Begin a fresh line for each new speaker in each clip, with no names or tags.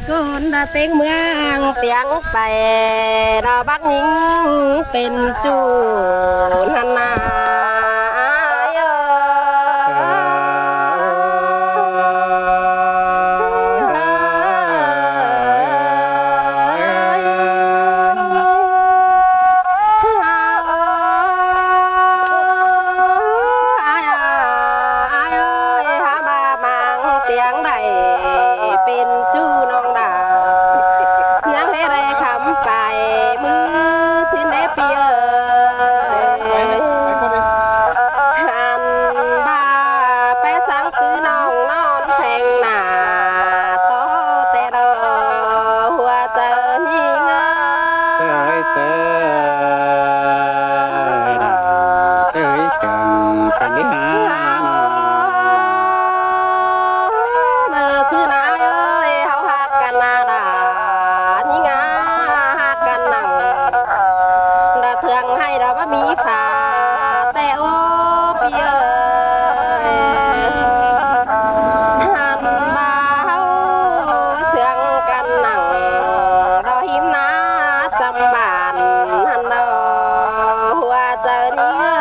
คนดาเต็งเมืองเตียงไปดาบักยิงเป็นจูนันนาเป็นจูน้องดายังให้แรคำไปมือสินได้เปียหันบาไปสังตือน้องนอนแทงหน้าโตแต่รอหัวเจอนี่เงย
เสยกันดิหา
ซื้อนาเอ้ยเขาหักกันนาดานี่งาหักกันนังดาเถืองให้ดาว่ามีฝาแต่โอ้เปียหันบ่าเฮาเสืองกันนังดอหิมนาจำบานหันดอหัวเจอนี่เอ้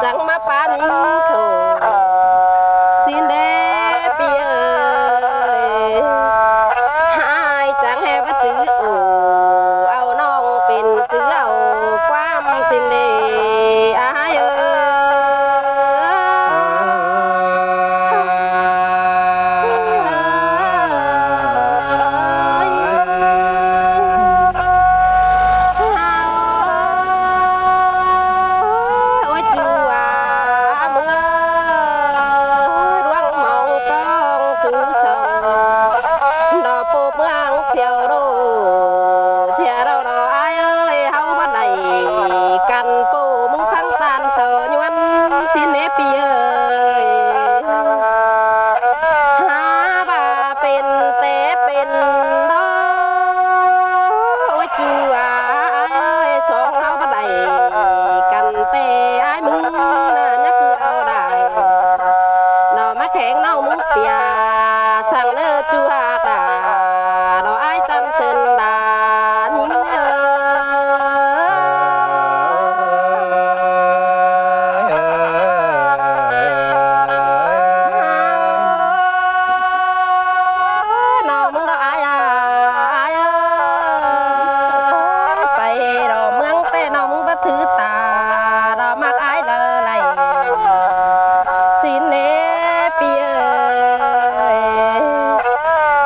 จังมาปานิงเขาสินเดเปียหายจังแหวจื้อโอเอาน้องเป็นจื้อเอาความสินเดอายเสียวโดเสียเราดออายเอ้ยเฮาบ่ได้กันปูมึงฟังตานโซยวนสิเนปีเอ้ยหาบ่าเป็นเตเป็นดอโอ้ยจูอายเอ้ยสองเฮาบ่ได้กันเตอายมึงน่ะยักคือเอาได้ดอมาแข็งน้องมึงเปียสั่งเลิกจูหากาจันเส้นดานิ่งน้องมึงดอกอายไปดอกเมืองแต่น้องมึงบ่ถือตาดอกมักอายเลยสินเนปี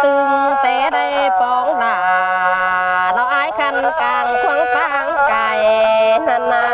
ตึงแต่ได้ปองดาเราอายคันกลางควงทางไก่นานา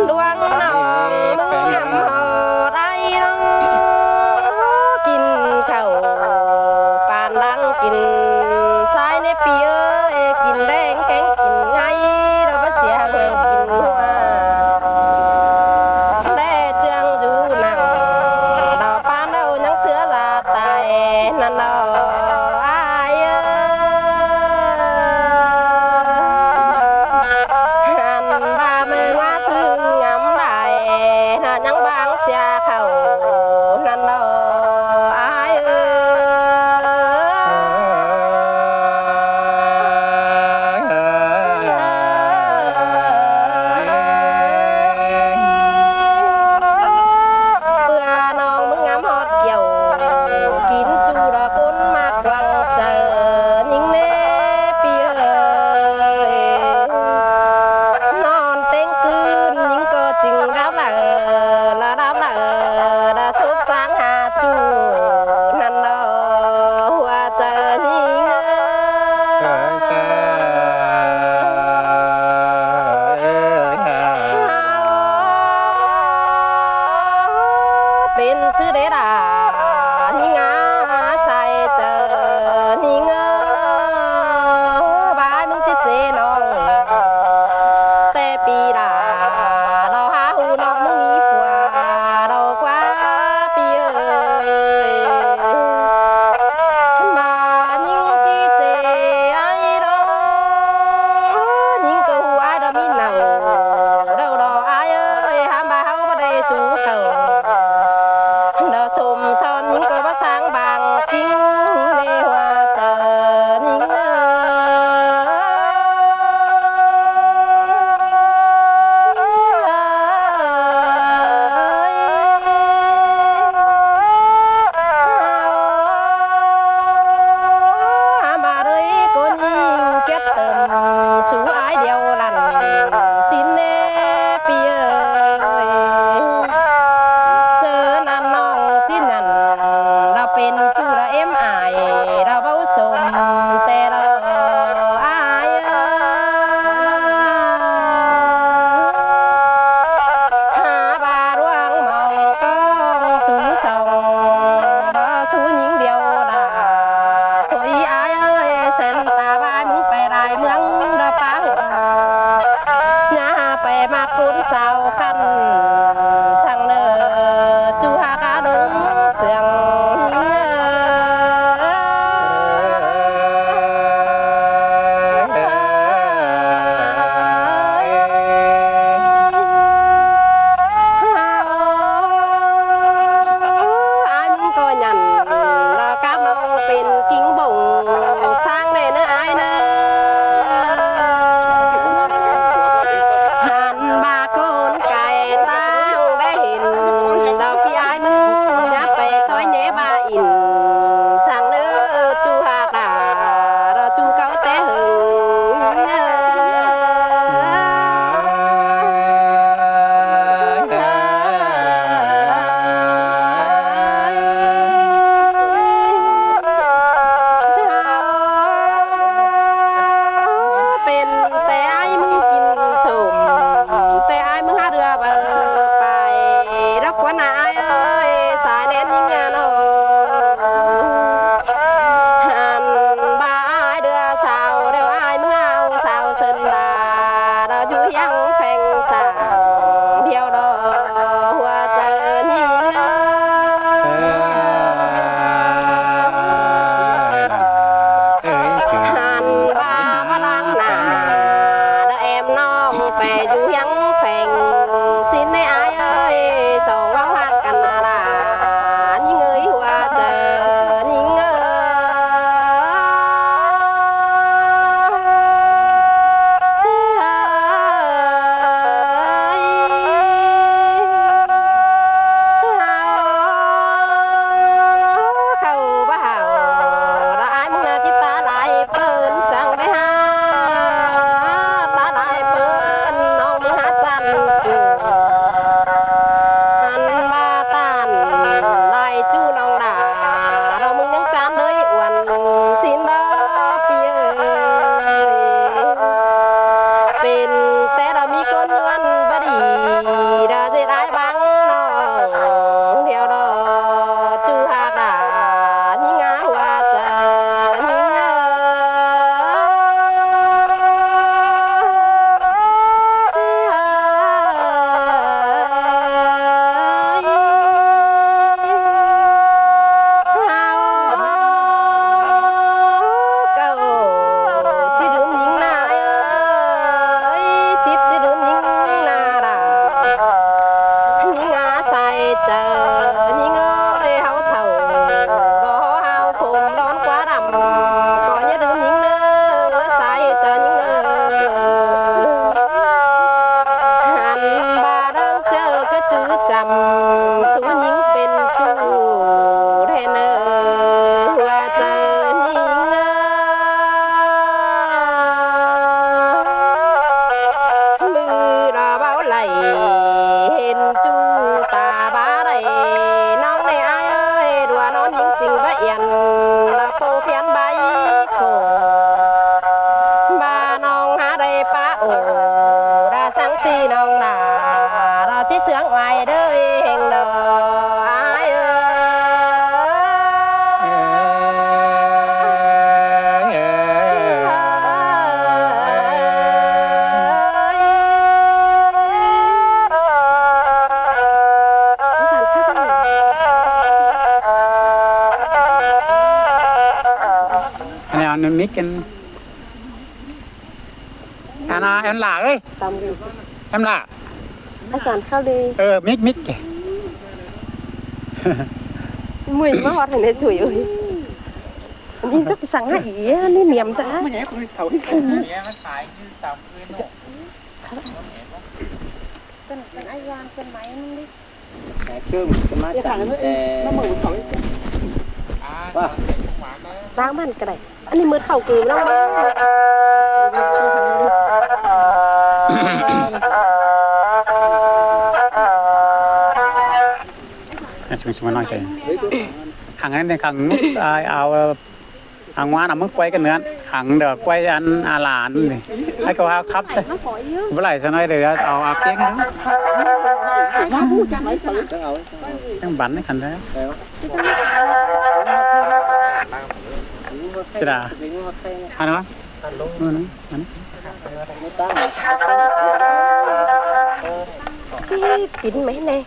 ดวงน้องมึงงำหอได้น้องกินข้าวปานดังกินสายในปีเอ้ยกินแดงแกงกินไงเราบ่เสียเงินกินหัวนั่นดออายหันบ่ามือว่าซึ่งงำได้น่ะยังบางเสียเขานั่นดออาย
làm nên mic anh à em lạ ơi
ตามกัน
em lạ
อาจารย์เข้าดี
mic mic kìa
มือมาฮอดให้ในถุยเอ้ยอันนี้จักสั่งให้อีอันนี้เหนียมจ้ะ
ไม่แย่คนเขาที่
เนี่ยมันขายยืดตามคืนเนาะ
เป็นไอ้ยางเป็นไม้นึงดิ
chưa cái má chạm nó mở một khẩu
ว่าใส่ถุงหวานนะ
ล้างมันก็ได้อันนี้มือเข้ากือแล้ว
chúng chúng nói thế hàng ấy này hàng ao hàng ngoan là mức quay cái nữa hàng được quay ăn là ăn này hay câu hao khắp xe với lại sao nói để ao tiếng đó em bắn cái thằng đấy sẽ là anh nói anh
ชี้ปิ้นไหมแน่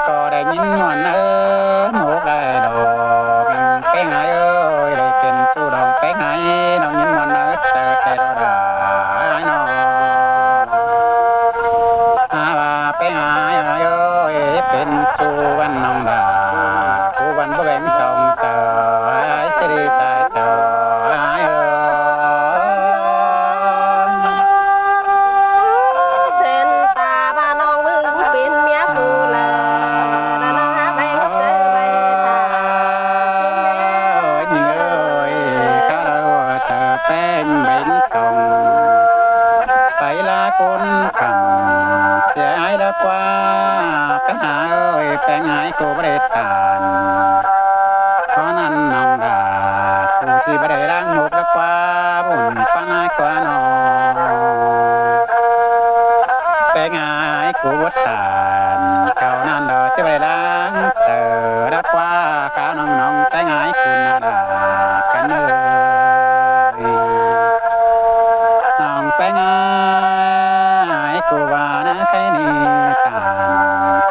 có đại nhìn ngoan ơ một đại đồ cái ngài ơi đại tiền chu đồng cái ngài đồng nhìn ngoan ơ sợ tay đồ đà ai nó bà cái ngài ơi tiền chu văn nong đà chu văn có bén sông chờ ai sẽ đi sai chờ ai ơi
เส้นตาบ้านน้องมึงเป็นเมียฟูเลยนะนะแบ่งเจอใบตาชิ้นเล็ก
nhìn ơi khá đâu chờ bên bến sông phải là con cầm sẽ ai đã qua cái hà ơi cái ngái cô bắt tàn khó năn nòng đà cô chỉ bắt đang một đã qua buồn phan ai qua nó cái ngái cô bắt tàn cao nan đò chỉ bắt đang chờ đã qua khá nòng nòng cái ngái cô na đà cái nơi nòng cái ngái cô và na cái ni tàn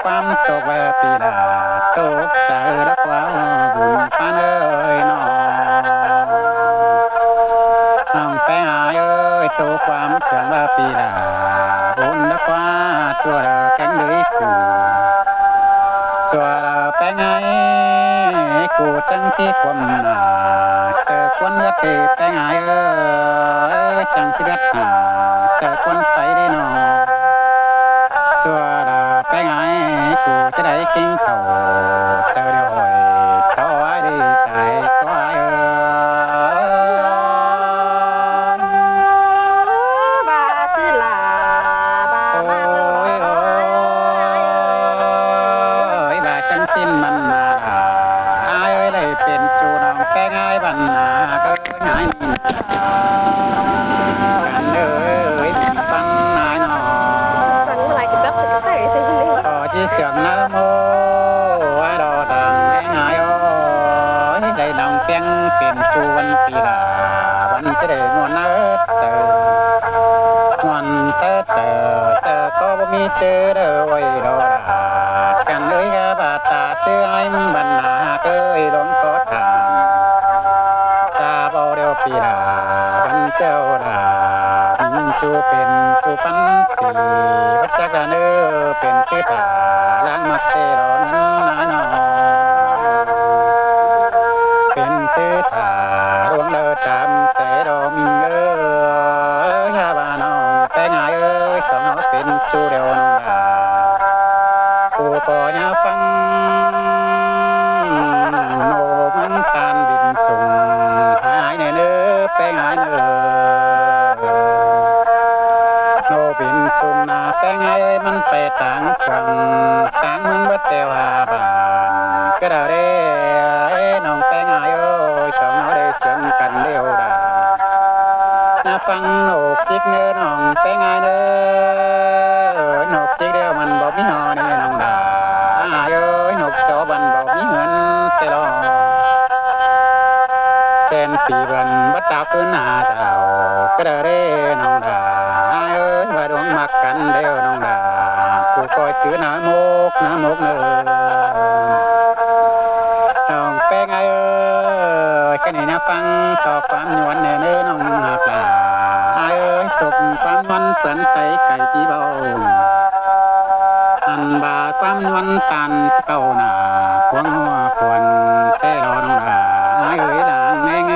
ความตกแบบปีดาตกใจรักว่าบุญปานเอ้ยน้องไปหายเอ้ยตกความเสื่อมแบบปีดาบุญรักว่าตัวเราแข็งด้วยกูชัวเราไปไงกูจังที่ความหนาเสือควนเลือดตีไปไงเอ้ยจังที่เลือดหนาเสือควนไฟได้หนอ chùa là cái ngày cụ sẽ đẩy kinh cầu chờ điều hỏi có ai đi chạy có ai ơi
bà sư là bà mang đâu
ôi ôi bà chẳng xin mình mà là ai ơi đây tiền chủ đồng cái ngày bằng là cái ngày bạn ơi bằng ai nó
สั่งอะไรก็จับไปก็ได้ใช่ไหม
chỉ sướng nơ mô a đò đằng em ai ơi đây lòng tiếng tiền chu văn kỳ là vẫn sẽ để ngon nớt chờ ngon sơ chờ sơ có bố mi chơ đơ quay đò đà chẳng ơi ga bà ta xưa anh bần là ơi đón có thảm cha bao đeo kỳ là vẫn châu đà chuเป็นchuปันปีวัชกาเนอเป็นสิตาล้างมักเตรอนั้นนาหนอเป็นสิตาดวงเดินตามแต่ดอมิงฮาบานองแต่งายสองเอาเป็นชูเดียวนองดากูก็ยาฟังโนมังตานบินส่งหายเนเนอแป้งหายเนอบินซุมนาแป้งไอ้มันไปต่างฝั่งต่างเมืองบัดเตวหาบานก็ได้เด้น้องแป้งไอ้โอ้ยสองเอาได้เสียงกันเร็วดาฟังโหนกจิกเนื้อน้องแป้งไอ้เนื้อโหนกจิกเดียวมันบอกมีหอนี่น้องดาเอ้ยนกจอบันบอกมีเหินเตลอเส้นปีบันบัดตาขึ้นหาเจ้าก็ได้เด้น้องดาว่าดวงมักกันเดียวน้องดากูก็ชื่อน้ำมุกเนื้อน้องแป้งเอ้ยแค่นี้นะฟังต่อความนวลเนื้อน้องหักลาเอ้ยตกความนวลเปื่อนไตไก่ที่เบาอันบาความนวลตันเก่าหน้าควงหัวควรแต่รอน้องดาเอ้ยหลังแง่เง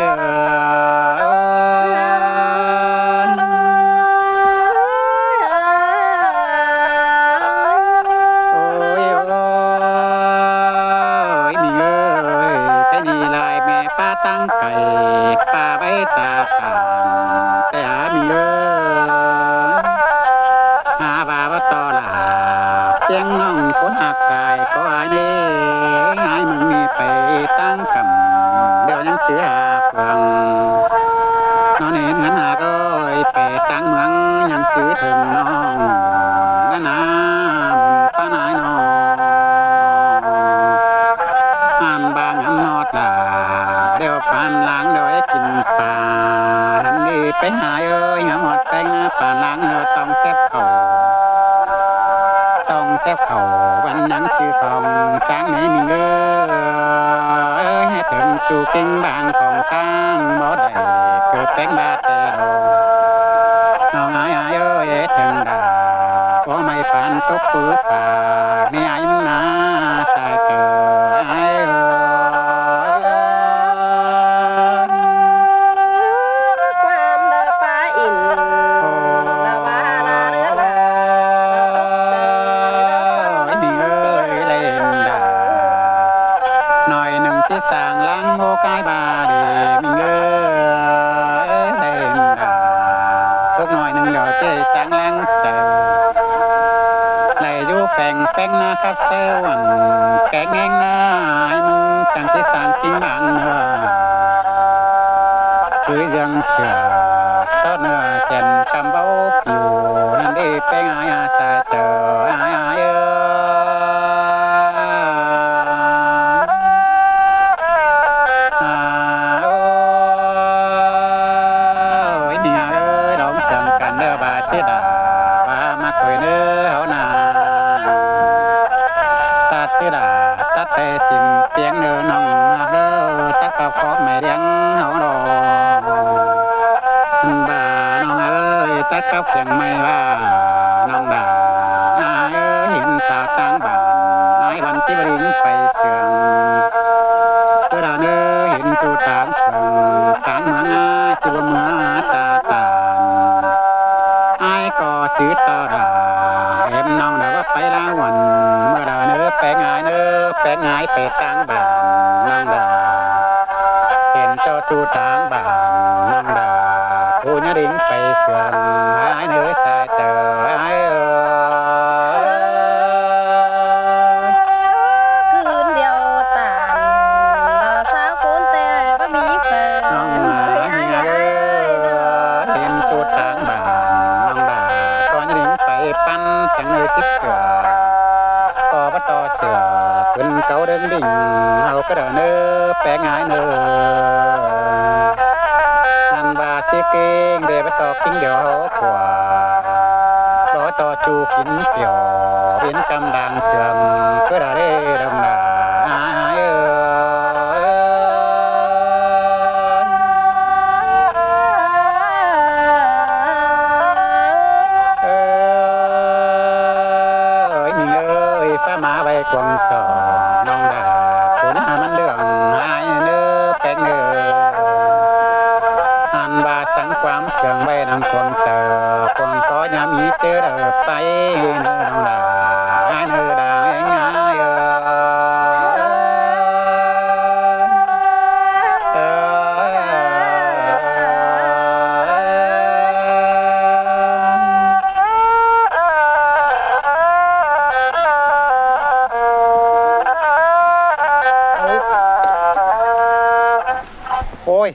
ตั้งไก่ป่าไว้จากป่าแต่หามีเยอะหาบาว่าต่อหลาเพียงน้องคนหักสายก็หายนี่หายมึงมีไปตั้งกำเดี๋ยวยังเจือหาฟังนอนเห็นเงินหาก็ไปตั้งเมืองยังจื้อถึงน้องนั่นนะบุญป้านายน้องอ่านบางอันนอดลาเดี๋ยวปานล้างเดี๋ยวกินปลาทันนี้ไปหาเอ้ยหาหมดแป้งนะปลาล้างเดี๋ยวต้องแซ่บเข่าวันนั้นชื่อของช้างนี้มีเงยให้ถึงจูกิ้งบางของช้างบ่ได้เกิดแป้งบาเตโรน้องเอ้ยถึงดาก็ไม่ปานตกปื้อฝ่านี่ไอ้มึงนะสายเจอไอ้สร้างลังโมกายบาเดมิเงยเด่นดาทุกหน่อยหนึ่งเดี๋ยวเจ๊สร้างลังเจอไหลอยู่แฝงแป้งนะครับเซวันแกงแงงหน้าให้มึงจังที่สร้างกิ้งบังเนื้อคือยังเสือซอเนื้อเส้นกำเบาอยู่นั่นได้แป้งอาสาเจอเสียดาว่ามาเคยเนื้อเขานาตัดเสียดาตัดแต่สินเปียงเนื้อน้องเด้อตัดกับขอบไม่เลี้ยงเขาดอกบ่าน้องเอ้ยตัดกับเพียงไม่ว่าน้องด่าเอ้ยเห็นสาวต่างบ้านไอ้วันที่บริ้งไปเสื่องเวลาเนื้อเห็นจูต่างฝั่งต่างเมืองที่บนเมืองจ่าตาก็จืดต่อราเอ็มน้องเดี๋ยวว่าไปละวันเมื่อดาเนื้อแปลงหายไปตั้งบ้านน้องดาเห็นเจ้าจูต่างบ้านน้องดาผู้ยดิ่งไปเสื่อมหายเนื้อสายเจอหาย
คืนเดียวตานเราสาวโกนแต่บ่มีแฟน
น้องมาเห็นจูต่างบ้านปั้นเสียงในสิบเสือก็บ่ต่อ เสือฝืนเก่าเดินดิ่งเอาก็เดินเนอแปลงหายเนออันบาสิเก่งเดบต่อกิ้งเดียวกว่าต่อต่อจูกินเปียวเวียนกำดังเสื่อมก็ได้ดำนากวงสอน้องดาผู้หน้ามันเรื่องหายเนื้อแป้งเนื้ออันบาสังความเสื่องไว้นำควงเจอควงก็ยามีเจอเดินไปเนื้อน้องดาเนื้อดาง่ายโอ้ย